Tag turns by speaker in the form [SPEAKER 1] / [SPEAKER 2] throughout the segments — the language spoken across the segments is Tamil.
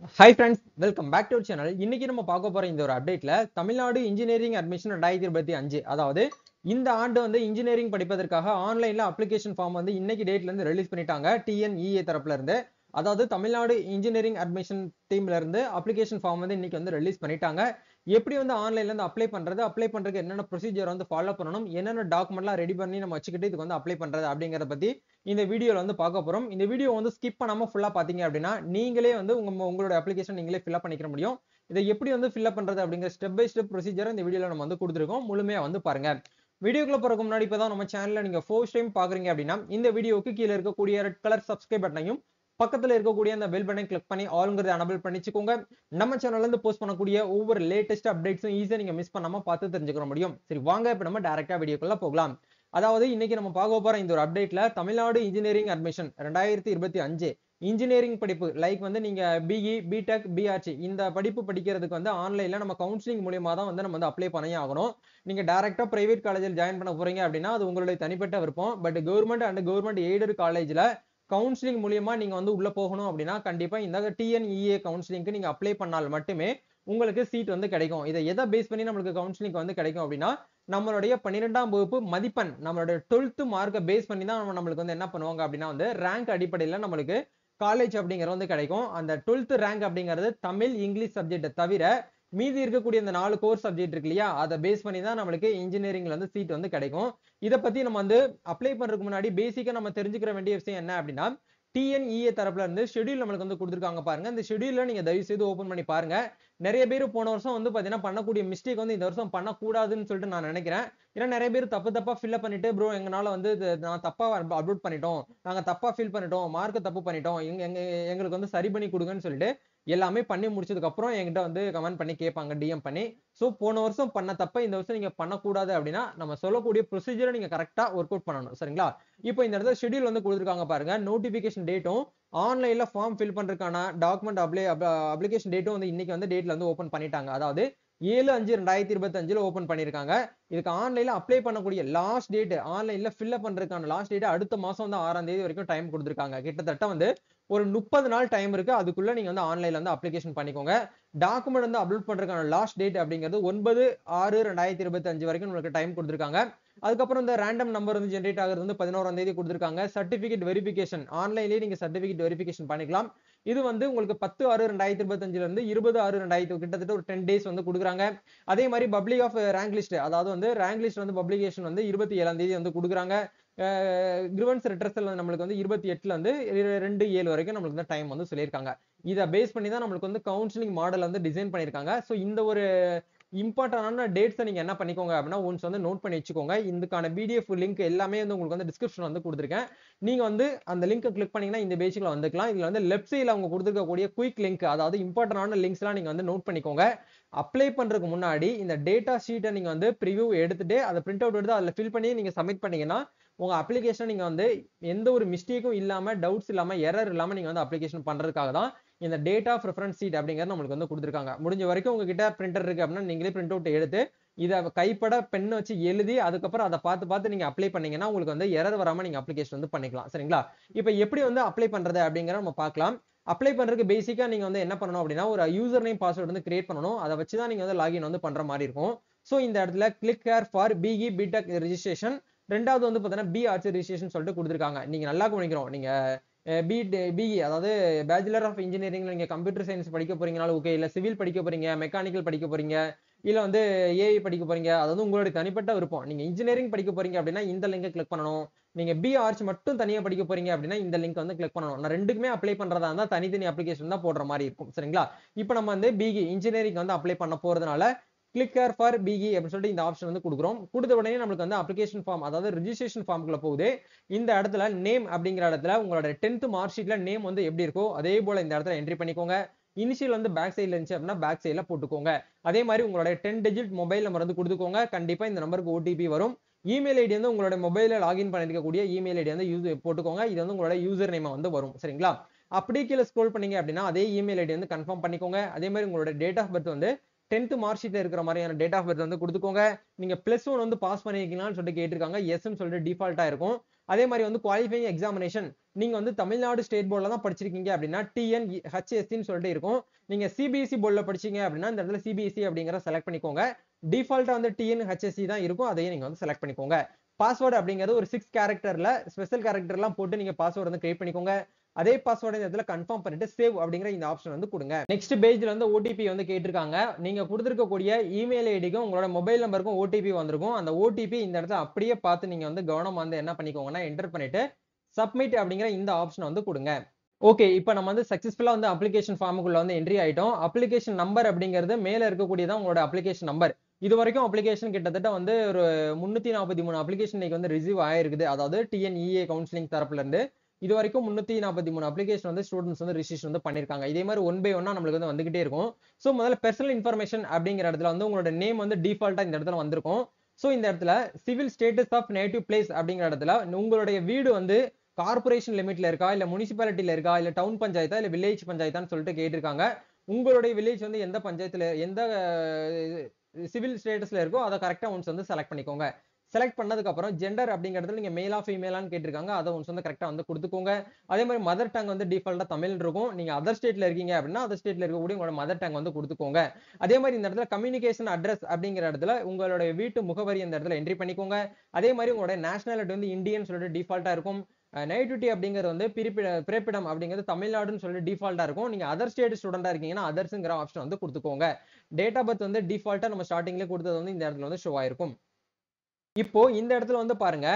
[SPEAKER 1] Hi friends, welcome back to our channel. இன்னைக்கு நம்ம பார்க்க போற இந்த ஒரு அப்டேட்ல தமிழ்நாடு இன்ஜினியரிங் அட்மிஷன் 2025 அதாவது இந்த ஆண்டு வந்து இன்ஜினியரிங் படிப்பதற்காக ஆன்லைன்ல அப்ளிகேஷன் ஃபார்ம் வந்து இன்னைக்கு டேட்ல இருந்து ரிலீஸ் பண்ணிட்டாங்க TNEA தரப்புல இருந்து. அதாவது தமிழ்நாடு இன்ஜினியரிங் அட்மிஷன் டீம்ல இருந்து அப்ளிகேஷன் ஃபார்ம் வந்து இன்னைக்கு வந்து ரிலீஸ் பண்ணிட்டாங்க. எப்படி வந்து ஆன்லைன்ல இருந்து அப்ளை பண்றதுக்கு என்னென்ன ப்ரொசீஜர் வந்து ஃபாலோ பண்ணணும், என்னென்ன டாக்குமெண்ட்லாம் ரெடி பண்ணி நம்ம வச்சுக்கிட்டு இதுக்கு வந்து அப்ளை பண்றது அப்படிங்கறத பத்தி இந்த வீடியோல வந்து பார்க்க போறோம். இந்த வீடியோ வந்து ஸ்கிப் பண்ணாம ஃபுல்லா பாத்தீங்க அப்படின்னா நீங்களே வந்து உங்களோட அப்ளிகேஷன் நீங்களே ஃபில் அப் பண்ணிக்க முடியும். இதை எப்படி வந்து ஃபில் அப் பண்றது அப்படிங்கிற ஸ்டெப் பை ஸ்டெப் ப்ரொசீஜர் இந்த வீடியோல நம்ம வந்து கொடுத்துருக்கோம். முழுமையா வந்து பாருங்க. வீடியோக்குள்ள போறதுக்கு முன்னாடி இப்பதான் நம்ம சேனல்ல நீங்க ஃபர்ஸ்ட் டைம் பாக்குறீங்க அப்படின்னா இந்த வீடியோக்கு கீழே இருக்கக்கூடிய ரெட் கலர் சப்ஸ்கிரைப் பட்டனையும் பக்கத்துல இருக்கக்கூடிய அந்த பெல் பட்டனை கிளிக் பண்ணி ஆல்ங்கிறத எனபிள் பண்ணிச்சுக்கோங்க. நம்ம சேனல்ல இருந்து போஸ்ட் பண்ணக்கூடிய ஒவ்வொரு லேட்டஸ்ட் அப்டேட்ஸும் ஈஸியா நீங்க மிஸ் பண்ணாம பார்த்து தெரிஞ்சுக்க முடியும். சரி வாங்க இப்ப நம்ம டைரக்டா வீடியோக்குள்ள போகலாம். அதாவது இன்னைக்கு நம்ம பார்க்க போற இந்த ஒரு அப்டேட்ல தமிழ்நாடு இன்ஜினியரிங் அட்மிஷன் 2025 இன்ஜினியரிங் படிப்பு லைக் வந்து நீங்க பிஇ பிடெக் பிஆர்சி இந்த படிப்பு படிக்கிறதுக்கு வந்து ஆன்லைன்ல நம்ம கவுன்சிலிங் மூலியமா தான் வந்து நம்ம வந்து அப்ளை பண்ணி ஆகணும். நீங்க டைரக்டா பிரைவேட் காலேஜில் ஜாயின் பண்ண போறீங்க அப்படின்னா அது உங்களுடைய தனிப்பட்ட விருப்பம். But government and government aided காலேஜ்ல கவுன்சிலிங் மூலியமா நீங்க வந்து உள்ள போகணும் அப்படின்னா கண்டிப்பா இந்த டிஎன்இஏ கவுன்சிலிங்க்கு நீங்க அப்ளை பண்ணால் மட்டுமே உங்களுக்கு சீட் வந்து கிடைக்கும். இதை எதை பேஸ் பண்ணி நம்மளுக்கு கவுன்சிலிங் வந்து கிடைக்கும் அப்படின்னா நம்மளுடைய 12ஆம் வகுப்பு மதிப்பெண் நம்மளுடைய 12th மார்க்கை பேஸ் பண்ணி தான் நம்மளுக்கு வந்து என்ன பண்ணுவாங்க அப்படின்னா வந்து ரேங்க் அடிப்படையில் நம்மளுக்கு காலேஜ் அப்படிங்கிறது வந்து கிடைக்கும். அந்த 12th ரேங்க் அப்படிங்கிறது தமிழ் இங்கிலீஷ் சப்ஜெக்ட் தவிர மீதி இருக்கக்கூடிய இந்த 4 கோர்ஸ் சப்ஜெக்ட் இருக்கு இல்லையா, அதை பேஸ் பண்ணி தான் நம்மளுக்கு இன்ஜினியரிங்ல வந்து சீட் வந்து கிடைக்கும். இதை பத்தி நம்ம வந்து அப்ளை பண்றதுக்கு முன்னாடி பேசிக்கா நம்ம தெரிஞ்சுக்கிற வேண்டிய விஷயம் என்ன அப்படின்னா டிஎன்இஏ தரப்புல இருந்து ஷெட்யூல் நம்மளுக்கு வந்து கொடுத்துருக்காங்க பாருங்க. இந்த ஷெட்யூல்ல நீங்க தயவு செய்து ஓபன் பண்ணி பாருங்க. நிறைய பேர் போன வருஷம் வந்து பாத்தீங்கன்னா பண்ணக்கூடிய மிஸ்டேக் வந்து இந்த வருஷம் பண்ணக்கூடாதுன்னு சொல்லிட்டு நான் நினைக்கிறேன். ஏன்னா நிறைய பேர் தப்பா ஃபில் பண்ணிட்டு ப்ரோ எங்களால வந்து நான் தப்பா அப்லோட் பண்ணிட்டோம், நாங்க தப்பா ஃபில் பண்ணிட்டோம், மார்க் தப்பு பண்ணிட்டோம், எங்களுக்கு வந்து சரி பண்ணி கொடுங்கன்னு சொல்லிட்டு எல்லாமே பண்ணி முடிச்சதுக்கு அப்புறம் என்கிட்ட வந்து கமெண்ட் பண்ணி கேட்பாங்க டிஎம் பண்ணி. சோ போன வருஷம் பண்ண தப்ப இந்த வருஷம் நீங்க பண்ணக்கூடாது அப்படின்னா நம்ம சொல்லக்கூடிய ப்ரொசீஜரை நீங்க கரெக்டா ஒர்க் அவுட் பண்ணணும். சரிங்களா? இப்போ இந்த இடத்துல ஷெட்யூல் வந்து கொடுத்துருக்காங்க பாருங்க. நோட்டிபிகேஷன் டேட்டும் ஆன்லைன்ல ஃபார்ம் ஃபில் பண்றதுக்கான டாக்குமெண்ட் அப்ளிகேஷன் டேட்டும் வந்து இன்னைக்கு வந்து டேட்ல வந்து ஓபன் பண்ணிட்டாங்க. அதாவது 7/5/2025 ஓபன் பண்ணிருக்காங்க. இதுக்கு ஆன்லைன்ல அப்ளை பண்ணக்கூடிய லாஸ்ட் டேட், ஆன்லைன்ல ஃபில் அப் பண்றதுக்கான லாஸ்ட் டேட் அடுத்த மாசம் வந்து 6ஆம் தேதி வரைக்கும் டைம் கொடுத்திருக்காங்க. கிட்டத்தட்ட வந்து ஒரு 30 நாள் டைம் இருக்கு. அதுக்குள்ள நீங்க வந்து ஆன்லைன்ல வந்து அப்ளிகேஷன் பண்ணிக்கோங்க. டாக்குமெண்ட் வந்து அப்லோட் பண்றதுக்கான லாஸ்ட் டேட் அப்படிங்கிறது 9/6/2025 வரைக்கும் உங்களுக்கு டைம் கொடுத்திருக்காங்க. அதுக்கப்புறம் இந்த ரேண்டம் நம்பர் வந்து ஜெனரேட் ஆகிறது வந்து 11ஆம் தேதி கொடுத்திருக்காங்க. சர்டிபிகேட் வெரிஃபிகேஷன் ஆன்லைன்லயே நீங்க சர்டிபிகேட் வெரிஃபிகேஷன் பண்ணிக்கலாம். இது வந்து உங்களுக்கு 10/6/2025 இருந்து 20/6/2000 கிட்டத்தட்ட ஒரு 10 டேஸ் வந்து கொடுக்குறாங்க. அதே மாதிரி பப்ளிக் ஆஃப் ரேங்க் லிஸ்ட் அதாவது வந்து ரேங்க் லிஸ்ட் வந்து பப்ளிகேஷன் வந்து 27ஆம் தேதி வந்து கொடுக்குறாங்க. கிரிவன்ஸ் ரிட்ரஸல் நம்மளுக்கு வந்து 28ல வந்து 2/7 வரைக்கும் நம்மளுக்கு வந்து டைம் வந்து சொல்லியிருக்காங்க. இதை பேஸ் பண்ணி தான் நம்மளுக்கு வந்து கவுன்சிலிங் மாடல் வந்து டிசைன் பண்ணியிருக்காங்க. ஸோ இந்த ஒரு இம்பார்ட்டன்டான டேட்ஸை நீங்க என்ன பண்ணிக்கோங்க அப்படின்னா ஒன்ஸ் வந்து நோட் பண்ணி வச்சுக்கோங்க. இதுக்கான பிடிஎஃப் லிங்க் எல்லாமே வந்து உங்களுக்கு வந்து டிஸ்கிரிப்ஷன் வந்து கொடுத்துருக்கேன். நீங்க வந்து அந்த லிங்கை கிளிக் பண்ணீங்கன்னா இந்த பேஜ்ல வந்துக்கலாம். இதுல வந்து லெஃப்ட் சைட்ல அவங்க கொடுத்துருக்கக்கூடிய குயிக் லிங்க் அதாவது இம்பார்ட்டன்டான லிங்க்ஸ் எல்லாம் நீங்க வந்து நோட் பண்ணிக்கோங்க. அப்ளை பண்றதுக்கு முன்னாடி இந்த டேட்டா ஷீட்டை நீங்க வந்து ப்ரிவியூ எடுத்துட்டு அதை பிரிண்ட் அவுட் எடுத்து அதில் ஃபில் பண்ணி நீங்க சப்மிட் பண்ணீங்கன்னா உங்க அப்ளிகேஷன் நீங்க வந்து எந்த ஒரு மிஸ்டேக்கும் இல்லாம டவுட்ஸ் இல்லாம எரர் இல்லாம நீங்க வந்து அப்ளிகேஷன் பண்றதுக்காக தான் இந்த டேட்டா ப்ரிஃபரன்ஸ் சீட் அப்படிங்கிறது நம்மளுக்கு வந்து கொடுத்துருக்காங்க. முடிஞ்ச வரைக்கும் உங்ககிட்ட பிரிண்டர் இருக்கு அப்படின்னா நீங்களே பிரிண்ட் அவுட் எடுத்து இதை கைப்பட பென் வச்சு எழுதி அதுக்கப்புறம் அதை பார்த்து நீங்க அப்ளை பண்ணீங்கன்னா உங்களுக்கு வந்து எரர் வராம நீங்க அப்ளிகேஷன் வந்து பண்ணிக்கலாம். சரிங்களா? இப்போ எப்படி வந்து அப்ளை பண்றது அப்படிங்கறத நம்ம பார்க்கலாம். அப்ளை பண்றதுக்கு பேசிக்கா நீங்க வந்து என்ன பண்ணணும் அப்படின்னா ஒரு யூசர் நேம் பாஸ்வேர்ட் வந்து கிரியேட் பண்ணணும். அதை வச்சு தான் நீங்க வந்து லாகின் வந்து பண்ற மாதிரி இருக்கும். சோ இந்த இடத்துல click here for BE BTech registration, ரெண்டாவது வந்து பாத்தீங்கன்னா பிஆர்சி ரெஜிஸ்ட்ரேஷன் சொல்லிட்டு கொடுத்துருக்காங்க. நீங்க நல்லா கவனிக்கணும். நீங்க பிஇ அதாவது பேச்சுலர் ஆஃப் இன்ஜினியரிங் நீங்க கம்ப்யூட்டர் சயின்ஸ் படிக்க போறீங்கனாலும் ஓகே, இல்ல சிவில் படிக்க போறீங்க, மெக்கானிக்கல் படிக்க போறீங்க, இல்ல வந்து ஏஐ படிக்க போறீங்க, அதாவது உங்களுடைய தனிப்பட்ட விருப்பம். நீங்க இன்ஜினியரிங் படிக்க போறீங்க அப்படின்னா இந்த லிங்கை கிளிக் பண்ணணும். நீங்க பிஆர்ச் மட்டும் தனியா படிக்க போறீங்க அப்படின்னா இந்த லிங்க் வந்து கிளிக் பண்ணணும். நான் ரெண்டுக்குமே அப்ளை பண்றதா இருந்தா தனித்தனி அப்ளிகேஷன் தான் போடுற மாதிரி இருக்கும். சரிங்களா? இப்போ நம்ம வந்து பிஇ இன்ஜினியரிங் வந்து அப்ளை பண்ண போறதுனால கிளிக் ஹேர் ஃபார் பிஇ அப்படின்னு சொல்லிட்டு இந்த ஆப்ஷன் வந்து கொடுக்குறோம். கொடுத்த உடனே நம்மளுக்கு வந்து அப்ளிகேஷன் ஃபார்ம் அதாவது ரெஜிஸ்ட்ரேஷன் ஃபார்முக்குள்ள போகுது. இந்த இடத்துல நேம் அப்படிங்கிற இடத்துல உங்களோட 10th மார்க் ஷீட்ல நேம் வந்து எப்படி இருக்கோ அதே போல இந்த இடத்துல என்ட்ரி பண்ணிக்கோங்க. இனிஷியல் வந்து பேக் சைட்ல இருந்துச்சு அப்படின்னா பேக் சைட்ல போட்டுக்கோங்க. அதே மாதிரி உங்களோட 10 டிஜிட் மொபைல் நம்பர் வந்து கொடுத்துக்கோங்க. கண்டிப்பா இந்த நம்பருக்கு ஓடிபி வரும். இமெயில் ஐடி வந்து உங்களோட மொபைல லாகின் பண்ணிருக்கக்கூடிய இமெயில் ஐடி வந்து போட்டுக்கோங்க. இது வந்து உங்களோட யூசர் நேம் வந்து வரும். சரிங்களா? அப்படியே கீழே ஸ்க்ரோல் பண்ணீங்க அப்படின்னா அதே இமெயில் ஐடி வந்து கன்ஃபார்ம் பண்ணிக்கோங்க. அதே மாதிரி உங்களோட டேட் ஆஃப் பர்த் வந்து 10th மார்க் ஷீட்ல இருக்கிற மாதிரியான டேட் ஆஃப் பர்த் வந்து கொடுத்துக்கோங்க. நீங்க +1 வந்து பாஸ் பண்ணிருக்கீங்களான்னு சொல்லிட்டு கேட்டிருக்காங்க. எஸ்ன்னு சொல்லிட்டு டிஃபால்ட்டா இருக்கும். அதே மாதிரி வந்து குவாலிஃபைங் எக்ஸாமினேஷன் நீங்க வந்து தமிழ்நாடு ஸ்டேட் போர்டில் தான் படிச்சிருக்கீங்க அப்படின்னா TNHSCன்னு சொல்லிட்டு இருக்கும். நீங்க CBSE போர்டில் படிச்சீங்க அப்படின்னா இந்த இடத்துல CBSE அப்படிங்கிற செலக்ட் பண்ணிக்கோங்க. டிஃபால்ட்டா வந்து TNHSC தான் இருக்கும், அதையும் நீங்க வந்து செலக்ட் பண்ணிக்கோங்க. பாஸ்வேர்டு அப்படிங்கிறது ஒரு 6 கேரக்டர்ல ஸ்பெஷல் கேரக்டர்லாம் போட்டு நீங்க பாஸ்வேர்டு வந்து கிரியேட் பண்ணிக்கோங்க. அதே பாஸ்வேர்டு இந்த இடத்துல கன்ஃபார்ம் பண்ணிட்டு சேவ் அப்படிங்கிற இந்த ஆப்ஷன் வந்து கொடுங்க. நெக்ஸ்ட் பேஜ்ல வந்து OTP வந்து கேட்டிருக்காங்க. நீங்க கொடுத்திருக்கக்கூடிய இமெயில் ஐடிக்கும் உங்களோட மொபைல் நம்பருக்கும் OTP வந்திருக்கும். அந்த OTP இந்த இடத்துல அப்படியே பார்த்து நீங்க வந்து கவனமா வந்து என்ன பண்ணிக்கோங்கன்னா என்டர் பண்ணிட்டு சப்மிட் அப்படிங்கிற இந்த ஆப்ஷன் வந்து கொடுங்க. ஓகே, இப்போ நம்ம வந்து சக்சஸ்ஃபுல்லா வந்து அப்ளிகேஷன் ஃபார்முக்குள்ள வந்து என்ட்ரி ஆயிட்டோம். அப்ளிகேஷன் நம்பர் அப்படிங்கிறது மேல இருக்கக்கூடியதான் உங்களோட அப்ளிகேஷன் நம்பர். இது வரைக்கும் அப்ளிகேஷன் கிட்டத்தட்ட வந்து ஒரு 343 அப்ளிகேஷன் இன்னைக்கு வந்து ரிசீவ் ஆயிருக்குது. அதாவது TNEA கவுன்சிலிங் தரப்புல இருந்து இது வரைக்கும் 343 அப்ளிகேஷன் வந்து ஸ்டூடெண்ட்ஸ் வந்து ரிஜிஸ்ட்ரேஷன் வந்து பண்ணிருக்காங்க. இதே மாதிரி ஒன் பை ஒன்னா நம்மளுக்கு வந்து வந்துகிட்டே இருக்கும். சோ முதல்ல பர்சனல் இன்ஃபர்மேஷன் அப்படிங்கிற இடத்துல வந்து உங்களோட நேம் வந்து டிஃபால்ட்டா இந்த இடத்துல வந்திருக்கும். சோ இந்த இடத்துல civil status of native place அப்படிங்கிற இடத்துல உங்களுடைய வீடு வந்து கார்பரேஷன் லிமிட்ல இருக்கா, இல்ல முனிசிபாலிட்டியில இருக்கா, இல்ல டவுன் பஞ்சாயத்தா, இல்ல வில்லேஜ் பஞ்சாயத்தான்னு சொல்லிட்டு கேட்டிருக்காங்க. உங்களுடைய வில்லேஜ் வந்து எந்த பஞ்சாயத்துல எந்த சிவில் ஸ்டேட்டஸ்ல இருக்கோ அதை கரெக்டா ஒன்ஸ் வந்து செலக்ட் பண்ணிக்கோங்க. செலக்ட் பண்ணதுக்கு அப்புறம் ஜெண்டர் அப்படிங்கிறதுல நீங்க மேலா ஃபீமேலான்னு கேட்டிருக்காங்க, அதை ஒன்ஸ் வந்து கரெக்டா வந்து கொடுத்துக்கோங்க. அதே மாதிரி மதர் டங் வந்து டிஃபால்ட்டா தமிழ் இருக்கும். நீங்க அதர் ஸ்டேட்ல இருக்கீங்க அப்படின்னா அதர் ஸ்டேட்ல இருக்கக்கூடிய உங்களோட மதர் டங் வந்து கொடுத்துக்கோங்க. அதே மாதிரி இந்த இடத்துல கம்யூனிகேஷன் அட்ரஸ் அப்படிங்கிற இடத்துல உங்களுடைய வீட்டு முகவரி இந்த இடத்துல என்ட்ரி பண்ணிக்கோங்க. அதே மாதிரி உங்களோட நேஷனாலிட்டி வந்து இந்தியன் சொல்லிட்டு டிஃபால்ட்டா இருக்கும். நேட்டிவிட்டி அப்படிங்கிறது வந்து பிறப்பிடம் அப்படிங்கிறது தமிழ்நாடுன்னு சொல்லி டிஃபால்ட்டா இருக்கும். நீங்க அதர் ஸ்டேட் ஸ்டூடெண்டா இருக்கீங்கன்னா அதர்ஸ்ங்கிற ஆப்ஷன் வந்து கொடுத்துக்கோங்க. டேட் ஆஃப் பர்த் வந்து டிஃபால்ட்டா நம்ம ஸ்டார்டிங்ல கொடுத்தது வந்து இந்த இடத்துல வந்து ஷோ ஆயிருக்கும். இப்போ இந்த இடத்துல வந்து பாருங்க,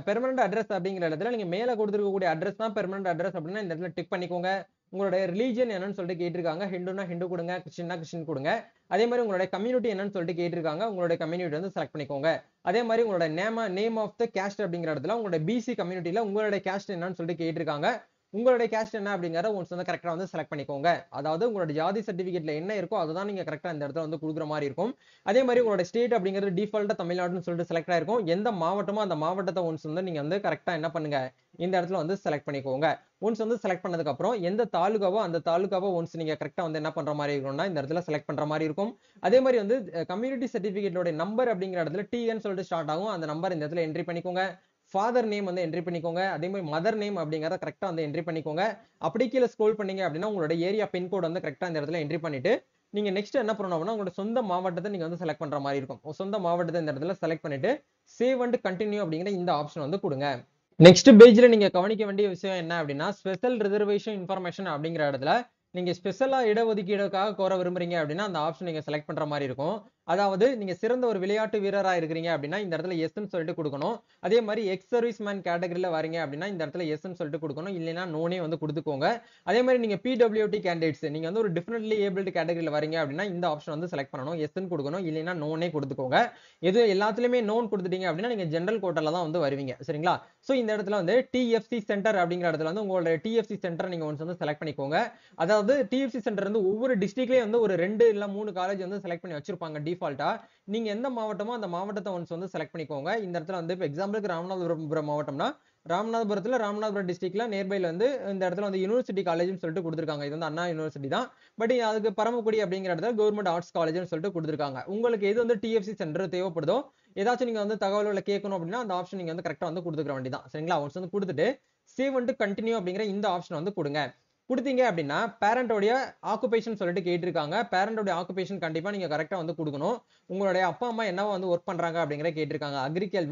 [SPEAKER 1] பெர்மனன்ட் அட்ரஸ் அப்படிங்கிற இடத்துல நீங்க மேல கொடுத்திருக்கக்கூடிய அட்ரஸ் தான் பெர்மனன்ட் அட்ரஸ் அப்படின்னா இந்த இடத்துல டிக் பண்ணிக்கோங்க. உங்களுடைய ரிலீஜன் என்னன்னு சொல்லிட்டு கேட்டிருக்காங்க. ஹிந்துனா ஹிந்து கொடுங்க, கிறிஸ்டின்னா கிறிஸ்டின் கொடுங்க. அதே மாதிரி உங்களுடைய கம்யூனிட்டி என்னன்னு சொல்லிட்டு கேட்டிருக்காங்க. உங்களுடைய கம்யூனிட்டி வந்து செலக்ட் பண்ணிக்கோங்க. அதே மாதிரி உங்களோட நேம் ஆஃப் த கேஸ்ட் அப்படிங்கிற இடத்துல உங்களுடைய BC கம்யூனிட்டியில உங்களுடைய கேஸ்ட் என்னன்னு சொல்லிட்டு கேட்டிருக்காங்க. உங்களுடைய கேஸ்ட் என்ன அப்படிங்கறத ஒன்ஸ் வந்து கரெக்டா வந்து செலக்ட் பண்ணிக்கோங்க. அதாவது உங்களோட ஜாதி சர்டிபிகேட்ல என்ன இருக்கோ அதுதான் நீங்க கரெக்டா இந்த இடத்துல வந்து கொடுக்குற மாதிரி இருக்கும். அதே மாதிரி உங்களோட ஸ்டேட் அப்படிங்கிறது டிஃபால்ட்டா தமிழ்நாடுன்னு சொல்லிட்டு செலக்ட் ஆயிருக்கும். எந்த மாவட்டமோ அந்த மாவட்டத்தை ஒன்ஸ் வந்து நீங்க வந்து கரெக்டா என்ன பண்ணுங்க இந்த இடத்துல வந்து செலக்ட் பண்ணிக்கோங்க. ஒன்ஸ் வந்து செலக்ட் பண்ணதுக்கு அப்புறம் எந்த தாலுகாவோ அந்த தாலுகாவோ ஒன்ஸ் நீங்க கரெக்டா வந்து என்ன பண்ற மாதிரி இருக்கும்னா இந்த இடத்துல செலக்ட் பண்ற மாதிரி இருக்கும். அதே மாதிரி வந்து கம்யூனிட்டி சர்டிபிகேட்டோட நம்பர் அப்படிங்கிற இடத்துல TN சொல்லிட்டு ஸ்டார்ட் ஆகும். அந்த நம்பர் இந்த இடத்துல என்ட்ரி பண்ணிக்கோங்க. ஃபாதர் நேம் வந்து என்ட்ரி பண்ணிக்கோங்க. அதே மாதிரி மதர் நேம் அப்படிங்கறத கரெக்டா வந்து என்ட்ரி பண்ணிக்கோங்க. அப்படி கீழே ஸ்க்ரோல் பண்ணீங்க அப்படின்னா உங்களோட ஏரியா பின்கோட் வந்து கரெக்டா இந்த இடத்துல என்ட்ரி பண்ணிட்டு நீங்க நெக்ஸ்ட் என்ன பண்ணணும் அப்படின்னா உங்களோட சொந்த மாவட்டத்தை நீங்க வந்து செலக்ட் பண்ற மாதிரி இருக்கும். சொந்த மாவட்டத்தை இந்த இடத்துல செலக்ட் பண்ணிட்டு சேவ் அண்ட் கண்டினியூ அப்படிங்கிற இந்த ஆப்ஷன் வந்து கொடுங்க. நெக்ஸ்ட் பேஜ்ல நீங்க கவனிக்க வேண்டிய விஷயம் என்ன அப்படின்னா ஸ்பெஷல் ரிசர்வேஷன் இன்ஃபர்மேஷன் அப்படிங்கிற இடத்துல நீங்க ஸ்பெஷலா இடஒதுக்கீடுக்காக கோர விரும்புறீங்க அப்படின்னா அந்த ஆப்ஷன் நீங்க செலக்ட் பண்ற மாதிரி இருக்கும். அதாவது நீங்க சிறந்த ஒரு விளையாட்டு வீரரா இருக்கிறீங்க அப்படின்னா இந்த இடத்துல எஸ்ன்னு சொல்லிட்டு கொடுக்கணும். அதே மாதிரி எக்ஸ் சர்வீஸ் மேன் கேட்டகரியில வரீங்க அப்படின்னா இந்த இடத்துல எஸ்ன்னு சொல்லிட்டு கொடுக்கணும். இல்லைன்னா நோனே வந்து கொடுத்துக்கோங்க. அதே மாதிரி நீங்க PWT கேண்டிடேட்ஸ் நீங்க வந்து ஒரு டிஃபரெண்ட்லி ஏபிள்டு கேட்டகரியில வரீங்க அப்படின்னா இந்த ஆப்ஷன் வந்து செலக்ட் பண்ணணும். எஸ்ன்னு கொடுக்கணும். இல்லைன்னா நோனே கொடுத்துக்கோங்க. எது எல்லாத்துலயுமே நோன் கொடுத்துட்டீங்க அப்படின்னா நீங்க ஜெனரல் கோட்டால தான் வந்து வருவீங்க. சரிங்களா? சோ இந்த இடத்துல வந்து TFC சென்டர் அப்படிங்கிற இடத்துல வந்து உங்களோட TFC சென்டர் நீங்க ஒன்ஸ் வந்து செலக்ட் பண்ணிக்கோங்க. அதாவது TFC சென்டர் வந்து ஒவ்வொரு டிஸ்ட்ரிக்ட்லயே வந்து ஒரு 2 இல்ல 3 காலேஜ் வந்து செலக்ட் பண்ணி வச்சிருப்பாங்க டிஃபால்ட்டா. நீங்க எந்த மாவட்டமோ அந்த மாவட்டத்தை ஒன்ஸ் வந்து செலக்ட் பண்ணிக்கோங்க. இந்த இடத்துல வந்து எக்ஸாம்பிளுக்கு ராமநாதபுரம் மாவட்டம்னா ராமநாதபுரம் டிஸ்ட்ரிக்ட்ல நியர்பைல வந்து இந்த இடத்துல வந்து யூனிவர்சிட்டி காலேஜ்னு சொல்லிட்டு கொடுத்திருக்காங்க. இது வந்து அண்ணா யூனிவர்சிட்டி தான். பட் அதுக்கு பரமக்குடி அப்படிங்கிற இடத்துல கவர்மெண்ட் ஆர்ட்ஸ் காலேஜ்னு சொல்லிட்டு கொடுத்திருக்காங்க. உங்களுக்கு எது வந்து TFC சென்டர் தேவைப்படுதோ ஏதாச்சும் நீங்க வந்து தகவல்களை கேட்கணும் அப்படின்னா அந்த ஆப்ஷன் நீங்க வந்து கரெக்டா வந்து கொடுத்துக்க வேண்டியதான். சரிங்களா? ஒன்ஸ் வந்து கொடுத்துட்டு சேவ் அண்ட் கண்டினியூ அப்படிங்கிற இந்த ஆப்ஷன் வந்து கொடுங்க. கொடுத்தீங்க அப்படின்னா பேரண்டோடைய ஆக்குபேஷன் சொல்லிட்டு கேட்டிருக்காங்க. பேரண்டோடைய ஆக்குபேஷன் கண்டிப்பா நீங்க கரெக்டா வந்து கொடுக்கணும். உங்களுடைய அப்பா அம்மா என்னவா வந்து ஒர்க் பண்றாங்க அப்படிங்கிற கேட்டிருக்காங்க.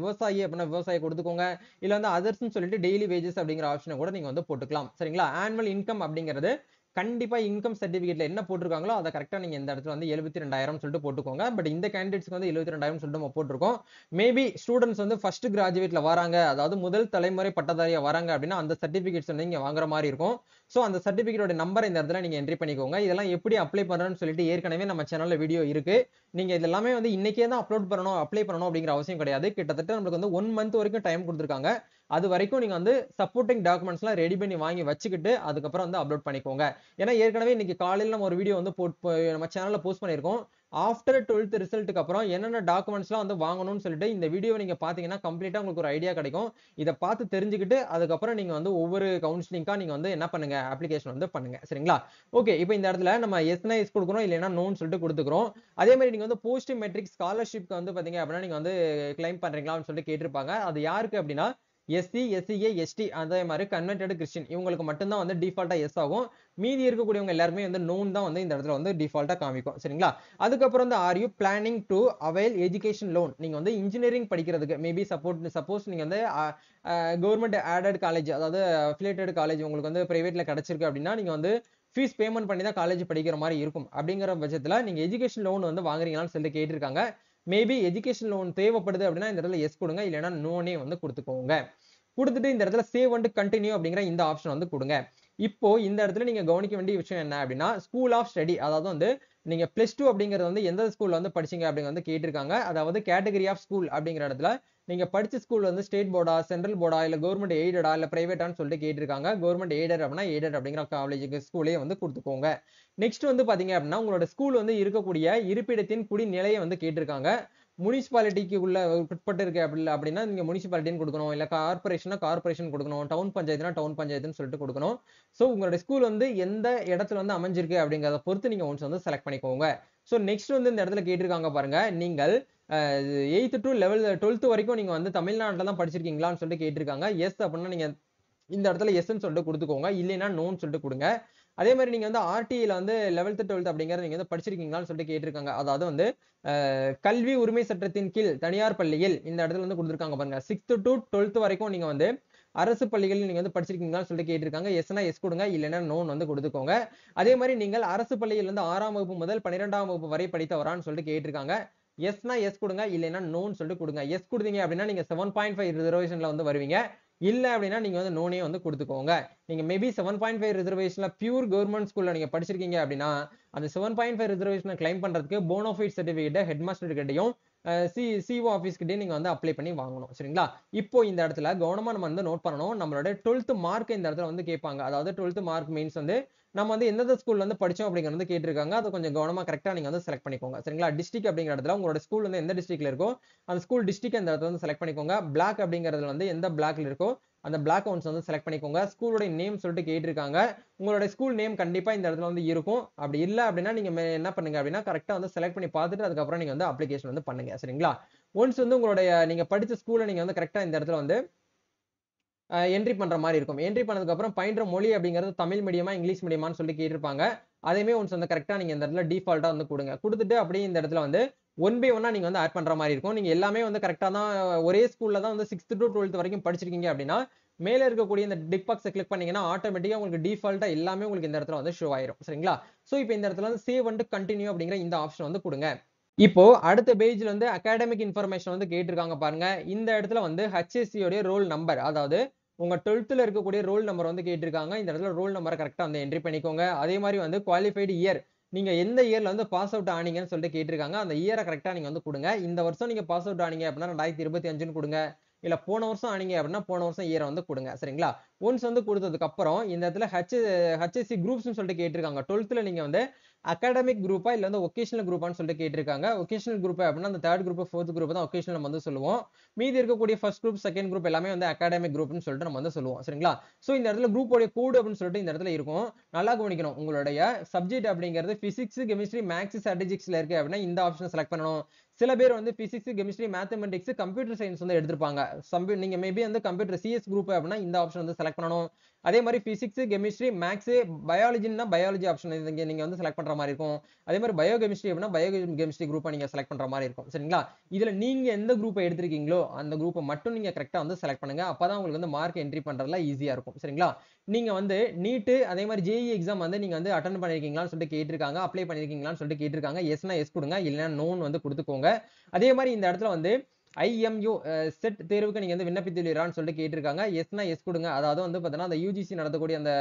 [SPEAKER 1] விவசாயி அப்படின்னா விவசாயி கொடுத்துக்கோங்க. இல்ல வந்து அதர்ஸ்னு சொல்லிட்டு டெய்லி வேஜஸ் அப்படிங்கிற ஆப்ஷனை கூட நீங்க வந்து போட்டுக்கலாம். சரிங்களா? ஆனுவல் இன்கம் அப்படிங்கிறது கண்டிப்பா இன்கம் சர்டிபிகேட்ல என்ன போட்டிருக்காங்களோ அதை கரெக்டா நீங்க இந்த இடத்துல வந்து 72,000 சொல்லிட்டு போட்டுக்கோங்க. பட் இந்த கேண்டிடேட்ஸ்க்கு வந்து 72,000 சொல்லிட்டு நம்ம போட்டிருக்கோம். மேபி ஸ்டூடெண்ட்ஸ் வந்து ஃபர்ஸ்ட் கிராஜுவேட்ல வராங்க, அதாவது முதல் தலைமுறை பட்டதாரியா வராங்க அப்படின்னா அந்த சர்டிபிகேட்ஸ் வந்து நீங்க வாங்குற மாதிரி இருக்கும். சோ அந்த சர்டிபிகேட்டோட நம்பர் இந்த இடத்துல நீங்க என்ட்ரி பண்ணிக்கோங்க. இதெல்லாம் எப்படி அப்ளை பண்றேன்னு சொல்லிட்டு ஏற்கனவே நம்ம சேனல்ல வீடியோ இருக்கு. நீங்க இதெல்லாமே வந்து இன்னைக்கே தான் அப்ளை பண்ணணும் அப்படிங்கிற அவசியம் கிடையாது. கிட்டத்தட்ட நமக்கு வந்து 1 மந்த் வரைக்கும் டைம் கொடுத்திருக்காங்க. அது வரைக்கும் நீங்க வந்து சப்போர்ட்டிங் டாக்குமெண்ட்ஸ் எல்லாம் ரெடி பண்ணி வாங்கி வச்சுக்கிட்டு அதுக்கப்புறம் வந்து அப்லோட் பண்ணிக்கோங்க. ஏன்னா ஏற்கனவே இன்னைக்கு காலையில நம்ம ஒரு வீடியோ வந்து நம்ம சேனல்ல போஸ்ட் பண்ணிருக்கோம். ஆஃப்டர் 12th ரிசல்ட்டுக்கு அப்புறம் என்னென்ன டாக்குமெண்ட்ஸ்லாம் வந்து வாங்கணும்னு சொல்லிட்டு இந்த வீடியோவை நீங்க பாத்தீங்கன்னா கம்ப்ளீட்டா உங்களுக்கு ஒரு ஐடியா கிடைக்கும். இதை பார்த்து தெரிஞ்சுக்கிட்டு அதுக்கப்புறம் நீங்க வந்து ஒவ்வொரு கவுன்சிலிங்கா நீங்க வந்து என்ன பண்ணுங்க அப்ளிகேஷன் வந்து பண்ணுங்க. சரிங்களா? ஓகே, இப்போ இந்த இடத்துல நம்ம எஸ்னா எஸ் கொடுக்கணும், இல்லைன்னா நோன்னு சொல்லிட்டு கொடுத்துக்கிறோம். அதே மாதிரி நீங்க வந்து போஸ்ட் மெட்ரிக் ஸ்காலர்ஷிப்க்கு வந்து பாத்தீங்க அப்படின்னா நீங்க வந்து கிளைம் பண்றீங்களான்னு சொல்லிட்டு கேட்டிருப்பாங்க. அது யாருக்கு அப்படின்னா எஸ்சி எஸ்சிஏ எஸ்டி அதே மாதிரி கன்வெர்டட் கிறிஸ்டின் இவங்களுக்கு மட்டும்தான் வந்து டிஃபால்ட்டா எஸ் ஆகும். மீதி இருக்கக்கூடியவங்க எல்லாருமே வந்து நோன் தான் வந்து இந்த இடத்துல வந்து டிஃபால்ட்டா காமிக்கும். சரிங்களா? அதுக்கப்புறம் வந்து are you planning to avail education loan? நீங்க வந்து இன்ஜினியரிங் படிக்கிறதுக்கு மேபி சப்போஸ் நீங்க வந்து கவர்மெண்ட் ஆடட் காலேஜ் அதாவது அஃபிலியேட்டட் காலேஜ் உங்களுக்கு வந்து பிரைவேட்ல கிடைச்சிருக்கு அப்படின்னா நீங்க வந்து ஃபீஸ் பேமெண்ட் பண்ணி தான் காலேஜ் படிக்கிற மாதிரி இருக்கும். அப்படிங்கிற பட்சத்துல நீங்க எஜுகேஷன் லோன் வந்து வாங்குறீங்களான்னு சொல்லி கேட்டிருக்காங்க. மேபி எஜுகேஷன் லோன் தேவைப்படுது அப்படின்னா இந்த இடத்துல எஸ் கொடுங்க, இல்லைன்னா நோனே வந்து கொடுத்துக்கோங்க. கொடுத்துட்டு இந்த இடத்துல சேவ் அண்ட் கண்டினியூ அப்படிங்கிற இந்த ஆப்ஷன் வந்து கொடுங்க. இப்போ இந்த இடத்துல நீங்க கவனிக்க வேண்டிய விஷயம் என்ன அப்படின்னா ஸ்கூல் ஆஃப் ஸ்டடி, அதாவது வந்து நீங்க பிளஸ் டூ அப்படிங்கறது வந்து எந்த ஸ்கூல்ல வந்து படிச்சீங்க அப்படிங்க வந்து கேட்டிருக்காங்க. அதாவது கேட்டகரி ஆஃப் ஸ்கூல் அப்படிங்கிற இடத்துல நீங்க படிச்ச ஸ்கூல் வந்து ஸ்டேட் போர்டா, சென்ட்ரல் போர்டா, இல்ல கவர்மெண்ட் எய்டடா, இல்ல பிரைவேட்டான்னு சொல்லிட்டு கேட்டிருக்காங்க. கவர்மெண்ட் எய்டட் அப்படின்னா எய்டட் அப்படிங்கிற காலேஜுக்கு ஸ்கூலே வந்து கொடுத்துக்கோங்க. நெக்ஸ்ட் வந்து பாத்தீங்க அப்படின்னா உங்களோட ஸ்கூல் வந்து இருக்கக்கூடிய இருப்பிடத்தின் குடிநிலையை வந்து கேட்டிருக்காங்க. முனிசிபாலிட்டிக்கு உள்ள உட்பட்டு இருக்கு அப்படின்னா நீங்க முனிசிபாலிட்டின்னு கொடுக்கணும், இல்ல கார்பரேஷனா கார்பரேஷன் கொடுக்கணும், டவுன் பஞ்சாயத்துனா டவுன் பஞ்சாயத்துன்னு சொல்லிட்டு கொடுக்கணும். சோ உங்களோட ஸ்கூல் வந்து எந்த இடத்துல வந்து அமைஞ்சிருக்கு அப்படிங்கறத பொறுத்து நீங்க ஒன்ஸ் வந்து செலக்ட் பண்ணிக்கோங்க. சோ நெக்ஸ்ட் வந்து இந்த இடத்துல கேட்டிருக்காங்க பாருங்க, நீங்கள் 8th to 12th வரைக்கும் நீங்க வந்து தமிழ்நாட்டுல தான் படிச்சிருக்கீங்களான்னு சொல்லிட்டு கேட்டிருக்காங்க. எஸ் அப்படின்னா நீங்க இந்த இடத்துல எஸ்ன்னு சொல்லிட்டு கொடுத்துக்கோங்க, இல்லைன்னா நோன்னு சொல்லிட்டு கொடுங்க. அதே மாதிரி நீங்க வந்து ஆர்டில வந்து 11th 12th அப்படிங்கறது நீங்க வந்து படிச்சிருக்கீங்களான்னு சொல்லிட்டு கேட்டிருக்காங்க. அதாவது வந்து கல்வி உரிமை சட்டத்தின் கீழ் தனியார் பள்ளியில் இந்த இடத்துல வந்து கொடுத்திருக்காங்க பாருங்க. 6th to 12th வரைக்கும் நீங்க வந்து அரசு பள்ளிகளில் நீங்க வந்து படிச்சிருக்கீங்களான்னு சொல்லிட்டு கேட்டிருக்காங்க. எஸ்னா எஸ் கொடுங்க, இல்லைன்னா நோன் வந்து கொடுத்துக்கோங்க. அதே மாதிரி நீங்கள் அரசு பள்ளியில் இருந்து 6ஆம் வகுப்பு முதல் 12ஆம் வகுப்பு வரை படித்தவரான்னு சொல்லிட்டு கேட்டிருக்காங்க. எஸ்னா எஸ் கொடுங்க, இல்லைன்னா நோன் சொல்லிட்டு கொடுங்க. எஸ் கொடுத்தீங்க அப்படின்னா நீங்க 7.5 ரிசர்வேஷன்ல வந்து வருவீங்க. இல்ல அப்படின்னா நீங்க வந்து நோனே வந்து கொடுத்துக்கோங்க. நீங்க மேபி 7.5 ரிசர்வேஷன்ல பியூர் கவர்மெண்ட் ஸ்கூல்ல நீங்க படிச்சிருக்கீங்க அப்படின்னா அந்த 7.5 ரிசர்வேஷனை கிளைம் பண்றதுக்கு போனோஃபைட் சர்டிபிகேட் ஹெட் மாஸ்டர் கிட்டையும் சிஓ ஆபீஸ் கிட்டே நீங்க வந்து அப்ளை பண்ணி வாங்கணும். சரிங்களா? இப்போ இந்த இடத்துல கவனமா நம்ம வந்து நோட் பண்ணணும். நம்மளோட 12th மார்க் இந்த இடத்துல வந்து கேட்பாங்க. அதாவது 12th மார்க் மீன்ஸ் வந்து நம்ம வந்து எந்தெந்த ஸ்கூல்ல வந்து படிச்சோம் அப்படிங்கிறது வந்து கேட்டிருக்காங்க. அதை கொஞ்சம் கவனமா கரெக்டா நீங்க வந்து செலக்ட் பண்ணிக்கோங்க. சரிங்களா? டிஸ்ட்ரிக்ட் அப்படிங்கிற இடத்துல உங்களோட ஸ்கூல் வந்து எந்த டிஸ்ட்ரிக்ட்ல இருக்கோ அந்த ஸ்கூல் டிஸ்ட்ரிக்ட் இந்த இடத்துல வந்து செலக்ட் பண்ணிக்கோங்க. பிளாக் அப்படிங்கிறதுல வந்து எந்த பிளாக்ல இருக்கோ அந்த பிளாக் ஒன்ஸ் வந்து செலக்ட் பண்ணிக்கோங்க. ஸ்கூலோட நேம் சொல்லிட்டு கேட்டிருக்காங்க. உங்களோட ஸ்கூல் நேம் கண்டிப்பா இந்த இடத்துல வந்து இருக்கும். அப்படி இல்ல அப்படின்னா நீங்க என்ன பண்ணுங்க அப்படின்னா கரெக்டா வந்து செலக்ட் பண்ணி பார்த்துட்டு அதுக்கப்புறம் நீங்க வந்து அப்ளிகேஷன் வந்து பண்ணுங்க. சரிங்களா? ஒன்ஸ் வந்து உங்களுடைய நீங்க படிச்ச ஸ்கூலை நீங்க வந்து கரெக்டா இந்த இடத்துல வந்து என்ட்ரி பண்ற மாதிரி இருக்கும். என்ட்ரி பண்ணதுக்கு அப்புறம் பயின்ற மொழி அப்படிங்கிறது தமிழ் மீடியமா இங்கிலீஷ் மீடியமான்னு சொல்லி கேட்டிருப்பாங்க. அதையுமே ஒன்ஸ் வந்து கரெக்டா நீங்க இந்த இடத்துல டிஃபால்ட்டா வந்து கொடுங்க. கொடுத்துட்டு அப்படியே இந்த இடத்துல வந்து 1 by 1 நீங்க வந்து ஆட் பண்ற மாதிரி இருக்கும். நீங்க எல்லாமே வந்து கரெக்டா தான் ஒரே ஸ்கூல்ல தான் வந்து 6th to 12th வரைக்கும் படிச்சிருக்கீங்க அப்படின்னா மேல இருக்கக்கூடிய இந்த டிக் பாக்ஸை கிளிக் பண்ணீங்கன்னா ஆட்டோமேட்டிக்கா உங்களுக்கு டிஃபால்ட்டா எல்லாமே உங்களுக்கு இந்த இடத்துல வந்து ஷோ ஆயிரும். சரிங்களா? சோ இப்போ இந்த இடத்துல வந்து சேவ் அண்ட் கண்டினியூ அப்படிங்கிற இந்த ஆப்ஷன் வந்து கொடுங்க. இப்போ அடுத்த பேஜ்ல வந்து அகாடமிக் இன்ஃபர்மேஷன் வந்து கேட்டிருக்காங்க பாருங்க. இந்த இடத்துல வந்து HSC உடைய ரோல் நம்பர், அதாவது உங்க 12th இருக்கக்கூடிய ரோல் நம்பர் வந்து கேட்டிருக்காங்க. இந்த இடத்துல ரோல் நம்பரை கரெக்டா வந்து என்ட்ரி பண்ணிக்கோங்க. அதே மாதிரி வந்து குவாலிஃபைடு இயர், நீங்க எந்த இயர்ல வந்து பாஸ் அவுட் ஆனீங்கன்னு சொல்லிட்டு கேட்டிருக்காங்க. அந்த இயரை கரெக்டா நீங்க வந்து கொடுங்க. இந்த வருஷம் நீங்க பாஸ் அவுட் ஆனீங்க அப்படின்னா 2025ன்னு கொடுங்க. இல்ல போன வருஷம் ஆனீங்க அப்படின்னா போன வருஷம் இயரை வந்து கொடுங்க. சரிங்களா? ஒன்ஸ் வந்து கொடுத்ததுக்கு அப்புறம் இந்த இடத்துல HSC குரூப்ஸ் சொல்லிட்டு கேட்டிருக்காங்க. 12th நீங்க வந்து அகாடமிக் குரூப்பா இல்ல வந்து ஒகேஷனல் குரூப்பான்னு சொல்லிட்டு கேட்டிருக்காங்க. ஒகேஷனல் குரூப் அப்படின்னா அந்த 3rd குரூப் 4th குரூப் தான் ஒகேஷனல் நம்ம வந்து சொல்லுவோம். மீதி இருக்கக்கூடிய ஃபர்ஸ்ட் குரூப் செகண்ட் குரூப் எல்லாமே வந்து அகாடமிக் குரூப்னு சொல்லிட்டு நம்ம வந்து சொல்லுவோம். சரிங்களா? சோ இந்த இடத்துல குரூப் உடைய கோட் அப்படின்னு சொல்லிட்டு இந்த இடத்துல இருக்கும். நல்லா கவனிக்கணும். உங்களுடைய சப்ஜெக்ட் அப்படிங்கிறது பிசிக்ஸ், கெமிஸ்ட்ரி, மேத்ஸ், ஸ்டாட்டிஸ்டிக்ஸ்ல இருக்கு அப்படின்னா இந்த ஆப்ஷனை செலக்ட் பண்ணணும். சில பேர் வந்து physics, chemistry, mathematics, computer science வந்து எடுத்திருப்பாங்க. நீங்க மேபி வந்து கம்ப்யூட்டர் சிஎஸ் குரூப் அப்படின்னா இந்த ஆப்ஷன் வந்து செலக்ட் பண்ணணும். அதே மாதிரி பிசிக்ஸ், கெமிஸ்ட்ரி, மேத்ஸ், பயாலஜின்னா பயாலஜி ஆப்ஷன் நீங்க வந்து செலக்ட் பண்ற மாதிரி இருக்கும். அதே மாதிரி பயோ கெமிஸ்ட்ரி அப்படின்னா பயோ கெமிஸ்ட்ரி குரூப்பை நீங்க செலக்ட் பண்ற மாதிரி இருக்கும். சரிங்களா? இதுல நீங்க எந்த குரூப்பை எடுத்திருக்கீங்களோ அந்த குரூப்பை மட்டும் நீங்க கரெக்டா வந்து செலக்ட் பண்ணுங்க. அப்பதான் உங்களுக்கு வந்து மார்க் என்ட்ரி பண்றதுல ஈஸியா இருக்கும். சரிங்களா? நீங்க வந்து நீட் அதே மாதிரி ஜேஇ எக்ஸாம் வந்து நீங்க வந்து அட்டெண்ட் பண்ணிருக்கீங்களான்னு சொல்லிட்டு கேட்டிருக்காங்க. அப்ளை பண்ணிருக்கீங்களான்னு சொல்லிட்டு கேட்டிருக்காங்க. எஸ்னா எஸ் கொடுங்க, இல்லைன்னா நோன் வந்து கொடுத்துக்கோங்க. அதே மாதிரி இந்த இடத்துல வந்து IMU செட் தேர்வுக்கு நீங்க வந்து விண்ணப்பித்துள்ளீரான்னு சொல்லிட்டு கேட்டிருக்காங்க. எஸ்னா எஸ் கொடுங்க. அதாவது வந்து பாத்தீங்கன்னா அந்த UGC நடத்தக்கூடிய அந்த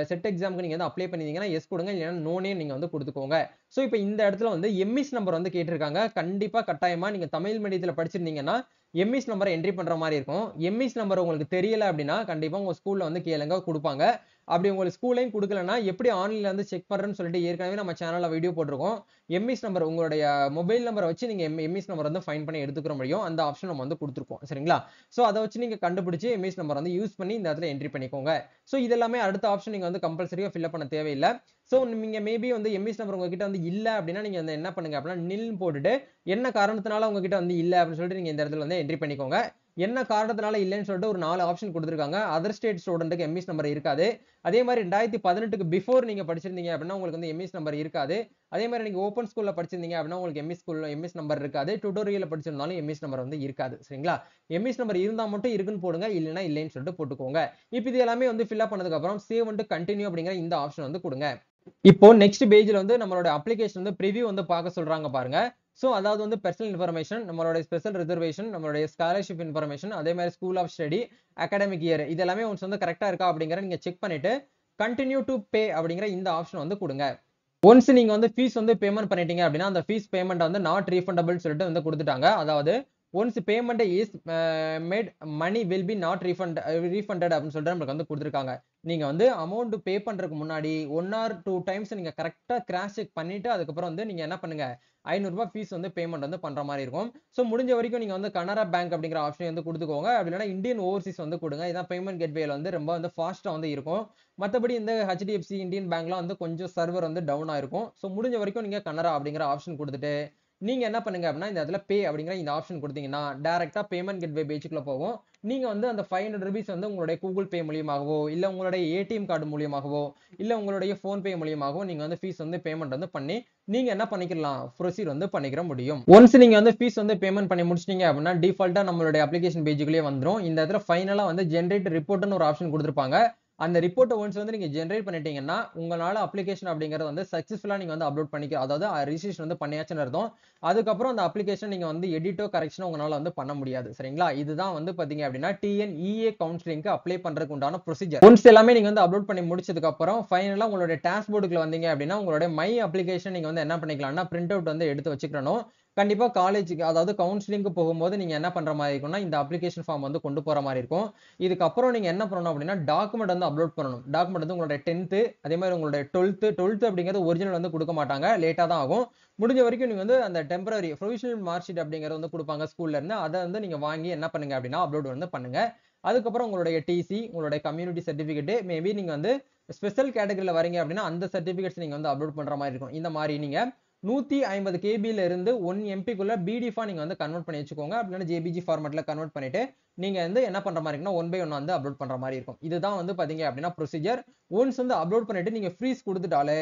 [SPEAKER 1] செட் எக்ஸாமுக்கு நீங்க வந்து அப்ளை பண்ணிருந்தீங்கன்னா எஸ் கொடுங்க, இல்லைன்னா நோனே நீங்க வந்து கொடுத்துக்கோங்க. சோ இப்போ இந்த இடத்துல வந்து எம்இஸ் நம்பர் வந்து கேட்டிருக்காங்க. கண்டிப்பா கட்டாயமா நீங்க தமிழ் மீடியத்துல படிச்சிருந்தீங்கன்னா எம்இஸ் நம்பரை என்ட்ரி பண்ற மாதிரி இருக்கும். எம்இஸ் நம்பர் உங்களுக்கு தெரியல அப்படின்னா கண்டிப்பா உங்க ஸ்கூல்ல வந்து கேளுங்க, கொடுப்பாங்க. அப்படி உங்களுக்கு ஸ்கூல்லையும் கொடுக்கலன்னா எப்படி ஆன்லைன்ல வந்து செக் பண்றேன்னு சொல்லிட்டு ஏற்கனவே நம்ம சேனல்ல வீடியோ போட்டிருக்கோம். எம்இஸ் நம்பர் உங்களுடைய மொபைல் நம்பரை வச்சு நீங்க எம்இஸ் நம்பர் வந்து ஃபைண்ட் பண்ணி எடுத்துக்கிற முடியும். அந்த ஆப்ஷன் நம்ம வந்து கொடுத்துருக்கோம். சரிங்களா? சோ அதை வச்சு நீங்க கண்டுபிடிச்சு எம்இஸ் நம்பர் வந்து யூஸ் பண்ணி இந்த இடத்துல என்ட்ரி பண்ணிக்கோங்க. சோ இதெல்லாமே அடுத்த ஆப்ஷன் நீங்க வந்து கம்பல்சரியா ஃபில் பண்ண தேவையில்லை. சோ நீங்க மேபி வந்து எம்இஸ் நம்பர் உங்ககிட்ட வந்து இல்ல அப்படின்னா நீங்க என்ன பண்ணுங்க அப்படின்னா நில் போட்டுட்டு என்ன காரணத்தினால உங்ககிட்ட வந்து இல்ல அப்படின்னு சொல்லிட்டு நீங்க இந்த இடத்துல வந்து என்ட்ரி பண்ணிக்கோங்க. என்ன காரணத்தினால இல்லைன்னு சொல்லிட்டு ஒரு 4 ஆப்ஷன் கொடுத்துருக்காங்க. அதர் ஸ்டேட் ஸ்டூடெண்ட்டுக்கு எம்இஎஸ் நம்பர் இருக்காது. அதே மாதிரி 2018க்கு பிஃபோர் நீங்க படிச்சிருந்தீங்க அப்படின்னா உங்களுக்கு வந்து எம்இஎஸ் நம்பர் இருக்காது. அதே மாதிரி நீங்க ஓப்பன் ஸ்கூல்ல படிச்சிருந்தீங்க அப்படின்னா உங்களுக்கு எம்இஎஸ் நம்பர் இருக்காது. டியூட்டோரியல்ல படிச்சிருந்தாலும் எம்இஎஸ் நம்பர் வந்து இருக்காது. சரிங்களா? எம்இஎஸ் நம்பர் இருந்தா மட்டும் இருக்குன்னு போடுங்க. இல்லைன்னா இல்லைன்னு சொல்லிட்டு போட்டுக்கோங்க. இப்போ இது எல்லாமே வந்து ஃபில் அப் பண்ணதுக்கு அப்புறம் சேவ் அண்ட் கண்டினியூ அப்படிங்கிற இந்த ஆப்ஷன் வந்து கொடுங்க. இப்போ நெக்ஸ்ட் பேஜ்ல வந்து நம்மளோட அப்ளிகேஷன் வந்து ப்ரிவ்யூ வந்து பார்க்க சொல்றாங்க பாருங்க. சோ அதாவது வந்து பர்சனல் இன்ஃபர்மேஷன், நம்மளோட ஸ்பெஷல் ரிசர்வேஷன், நம்மளுடைய ஸ்காலர்ஷிப் இன்ஃபர்மேஷன், அதே மாதிரி school of study, academic year இது எல்லாமே ஒன்ஸ் வந்து கரெக்டா இருக்கா அப்படிங்கறத நீங்க செக் பண்ணிட்டு கண்டினியூ டு பே அப்படிங்கிற இந்த ஆப்ஷன் வந்து கொடுங்க. ஒன்ஸ் நீங்க வந்து ஃபீஸ் வந்து பேமெண்ட் பண்ணிட்டீங்க அப்படின்னா அந்த ஃபீஸ் பேமெண்ட் வந்து நாட் ரீஃபண்டபிள் சொல்லிட்டு வந்து கொடுத்துட்டாங்க. அதாவது once payment is made money will be not refunded அப்படின்னு சொல்லிட்டு நமக்கு வந்து கொடுத்துருக்காங்க. நீங்க வந்து அமௌண்ட் பே பண்றதுக்கு முன்னாடி 1 or 2 டைம்ஸ் நீங்க கரெக்டா கிராஸ் செக் பண்ணிட்டு அதுக்கப்புறம் வந்து நீங்க என்ன பண்ணுங்க 500 ரூபாய் ஃபீஸ் வந்து பேமெண்ட் வந்து பண்ற மாதிரி இருக்கும். சோ முடிஞ்ச வரைக்கும் நீங்க வந்து கனரா பேங்க் அப்படிங்கிற ஆப்ஷன் வந்து கொடுத்துக்கோங்க. அப்படி இல்லைன்னா இந்தியன் ஓவர்சீஸ் வந்து கொடுங்க. இதான் பேமெண்ட் கேட்வேல வந்து ரொம்ப வந்து ஃபாஸ்டா வந்து இருக்கும். மத்தபடி இந்த HDFC இந்தியன் பேங்க்லாம் வந்து கொஞ்சம் சர்வர் வந்து டவுன் ஆயிருக்கும். சோ முடிஞ்ச வரைக்கும் நீங்க கனரா அப்படிங்கிற ஆப்ஷன் கொடுத்துட்டு நீங்க என்ன பண்ணுங்க அப்படின்னா இந்த இடத்துல பே அப்படிங்கிற இந்த ஆப்ஷன் கொடுத்தீங்கன்னா டைரக்டா பேமெண்ட் கேட்வே பேஜுக்குள்ள போகும். நீங்க வந்து அந்த 500 ரூபீஸ் வந்து உங்களுடைய கூகுள் பே மூலியமாகவோ இல்ல உங்களுடைய ஏடிஎம் கார்டு மூலியமாகவோ இல்ல உங்களுடைய போன் பே மூலியமாகவோ நீங்க வந்து ஃபீஸ் வந்து பேமெண்ட் வந்து பண்ணி நீங்க என்ன பண்ணிக்கலாம் ப்ரொசீட் வந்து பண்ணிக்கிற முடியும். ஒன்ஸ் நீங்க வந்து ஃபீஸ் வந்து பேமெண்ட் பண்ணி முடிச்சிட்டீங்க அப்படின்னா டிஃபால்ட்டா நம்மளுடைய அப்ளிகேஷன் பேஜுக்குள்ளே வந்துரும். இந்த இடத்துல ஃபைனலா வந்து ஜெனரேட் ரிப்போர்ட்னு ஒரு ஆப்ஷன் கொடுத்திருப்பாங்க. அந்த ரிப்போர்ட்டை ஒன்ஸ் வந்து நீங்க ஜெனரேட் பண்ணிட்டீங்கன்னா உங்களால அப்ளிகேஷன் அப்படிங்கறது வந்து சக்சஸ்ஃபுல்லா நீங்க வந்து அப்லோட் பண்ணிக்க, அதாவது ரிஜிஸ்ட்ரேஷன் வந்து பண்ணியாச்சுன்னு அர்த்தம். அதுக்கப்புறம் அந்த அப்ளிகேஷன் நீங்க வந்து எடிட்டோ கரெக்ஷனோ உங்களால வந்து பண்ண முடியாது. சரிங்களா? இதுதான் வந்து பாத்தீங்க அப்படின்னா TNEA கவுன்சிலிங்க்கு அப்ளை பண்றதுக்கு உண்டான ப்ரொசீஜர். ஒன்ஸ் எல்லாமே நீங்க வந்து அப்லோட் பண்ணி முடிச்சதுக்கு அப்புறம் ஃபைனலா உங்களுடைய டாஷ்போர்டுக்குள்ள வந்தீங்க அப்படின்னா உங்களுடைய மை அப்ளிகேஷன் நீங்க வந்து என்ன பண்ணிக்கலாம்னா பிரிண்ட் அவுட் வந்து எடுத்து வச்சுக்கணும். கண்டிப்பா காலேஜுக்கு அதாவது கவுன்சிலிங்க்கு போகும்போது நீங்க என்ன பண்ற மாதிரி இருக்கும்னா இந்த அப்ளிகேஷன் ஃபார்ம் வந்து கொண்டு போற மாதிரி இருக்கும். இதுக்கப்புறம் நீங்க என்ன பண்ணணும் அப்படின்னா டாக்குமெண்ட் வந்து அப்லோட் பண்ணணும். டாக்குமெண்ட் வந்து உங்களுடைய 10th அதே மாதிரி உங்களுடைய 12th அப்படிங்கிறது ஒரிஜினல் வந்து கொடுக்க மாட்டாங்க. லேட்டா தான் ஆகும். முடிஞ்ச வரைக்கும் நீங்க வந்து அந்த டெம்பரரி ப்ரொவிஷனல் மார்க் ஷீட் அப்படிங்கறது வந்து கொடுப்பாங்க ஸ்கூல்ல இருந்து. அதை வந்து நீங்க வாங்கி என்ன பண்ணுங்க அப்படின்னா அப்லோட் வந்து பண்ணுங்க. அதுக்கப்புறம் உங்களுடைய டிசி, உங்களுடைய கம்யூனிட்டி சர்டிபிகேட், மேபி நீங்க வந்து ஸ்பெஷல் கேட்டகரியில வரீங்க அப்படின்னா அந்த சர்டிபிகேட்ஸ் நீங்க வந்து அப்லோட் பண்ற மாதிரி இருக்கும். இந்த மாதிரி நீங்க 150 KBல இருந்து 1 MBக்குள்ள பிடிஎஃபா நீங்க வந்து கன்வெர்ட் பண்ணி வச்சுக்கோங்க. அப்படின்னா JPG ஃபார்மட்ல கன்வெர்ட் பண்ணிட்டு நீங்க வந்து என்ன பண்ற மாதிரி இருக்குன்னா 1 by 1 வந்து அப்லோட் பண்ற மாதிரி இருக்கும். இதுதான் வந்து பாத்தீங்க அப்படின்னா ப்ரொசீஜர். ஒன்ஸ் வந்து அப்லோட் பண்ணிட்டு நீங்க ஃப்ரீஸ் கொடுத்துட்டாலே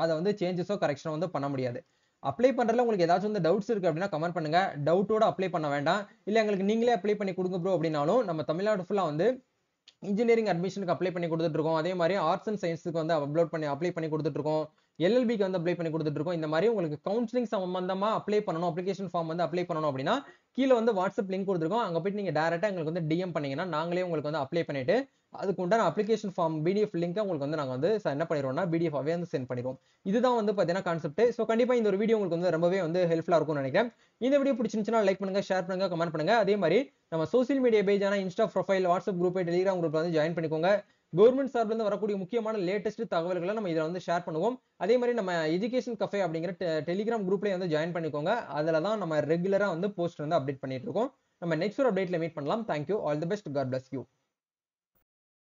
[SPEAKER 1] அதை வந்து சேஞ்சஸோ கரெக்ஷனோ வந்து பண்ண முடியாது. அப்ளை பண்றதுல உங்களுக்கு ஏதாச்சும் வந்து டவுட்ஸ் இருக்கு அப்படின்னா கமெண்ட் பண்ணுங்க. டவுட்டோட அப்ளை பண்ண வேண்டாம். இல்ல எங்களுக்கு நீங்களே அப்ளை பண்ணி கொடுங்க ப்ரோ அப்படின்னாலும் நம்ம தமிழ்நாடு ஃபுல்லா வந்து இன்ஜினியரிங் அட்மிஷனுக்கு அப்ளை பண்ணி கொடுத்துட்டு இருக்கோம். அதே மாதிரி ஆர்ட்ஸ் அண்ட் சயின்ஸுக்கு வந்து அப்ளை பண்ணி கொடுத்துட்டு இருக்கோம். LLBக்கு வந்து அப்ளை பண்ணி கொடுத்துட்டு இருக்கோம். இந்த மாதிரி உங்களுக்கு கவுன்சிலிங் சம்பந்தமா அப்ளை பண்ணணும், அப்ளிகேஷன் ஃபார்ம் வந்து அப்ளை பண்ணணும் அப்படின்னா கீழே வந்து வாட்ஸ்அப் லிங்க் கொடுத்துருக்கோம். அங்க போயிட்டு நீங்க டைரக்டா எங்களுக்கு வந்து DM பண்ணீங்கன்னா நாங்களே உங்களுக்கு வந்து அப்ளை பண்ணிட்டு அதுக்கு உண்டான அப்ளிகேஷன் ஃபார்ம் PDF லிங்க் உங்களுக்கு வந்து நாங்க வந்து என்ன பண்ணிடுவோம்னா PDF ஆவே வந்து சென்ட் பண்ணிடுவோம். இதுதான் வந்து பாத்தீங்கன்னா கான்செப்ட். சோ கண்டிப்பா இந்த ஒரு வீடியோ உங்களுக்கு வந்து ரொம்பவே வந்து ஹெல்ப்ஃபுல்லா இருக்கும்னு நினைக்கிறேன். இந்த வீடியோ பிடிச்சிருந்துச்சுன்னா லைக் பண்ணுங்க, ஷேர் பண்ணுங்க, கமெண்ட் பண்ணுங்க. அதே மாதிரி நம்ம சோசியல் மீடியா பேஜான insta profile, WhatsApp group, Telegram குரூப்ல வந்து ஜாயின் பண்ணிக்கோங்க. கவர்மெண்ட் சார்பில் இருந்து வரக்கூடிய முக்கியமான லேட்டஸ்ட் தகவல்களை நம்ம இதில் வந்து ஷேர் பண்ணுவோம். அதே மாதிரி நம்ம எஜுகேஷன் கஃபே அப்படிங்கிற டெலிகிராம் குரூப்லயே வந்து ஜாயின் பண்ணிக்கோங்க. அதுல தான் நம்ம ரெகுலரா வந்து போஸ்ட் வந்து அப்டேட் பண்ணிட்டு இருக்கோம். நம்ம நெக்ஸ்ட் ஒரு அப்டேட்ல மீட் பண்ணலாம். Thank you. All the best. God bless you.